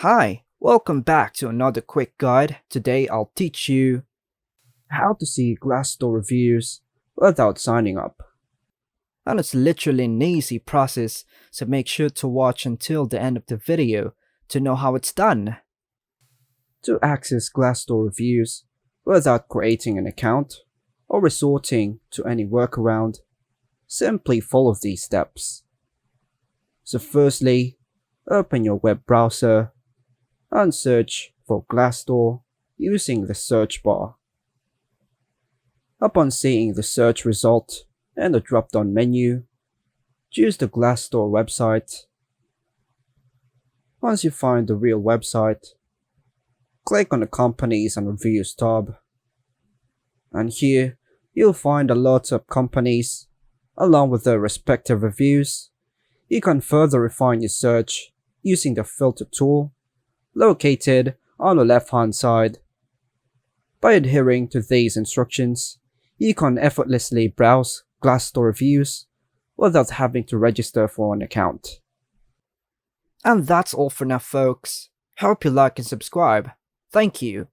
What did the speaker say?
Hi, welcome back to another quick guide. Today I'll teach you how to see Glassdoor reviews without signing up. And it's literally an easy process, so make sure to watch until the end of the video to know how it's done. To access Glassdoor reviews without creating an account or resorting to any workaround, simply follow these steps. So firstly, open your web browser and search for Glassdoor using the search bar. Upon seeing the search result in the drop-down menu, choose the Glassdoor website. Once you find the real website, click on the Companies and Reviews tab. And here, you'll find a lot of companies along with their respective reviews. You can further refine your search using the filter tool located on the left-hand side. By adhering to these instructions, you can effortlessly browse Glassdoor reviews without having to register for an account. And that's all for now, folks. Hope you like and subscribe. Thank you.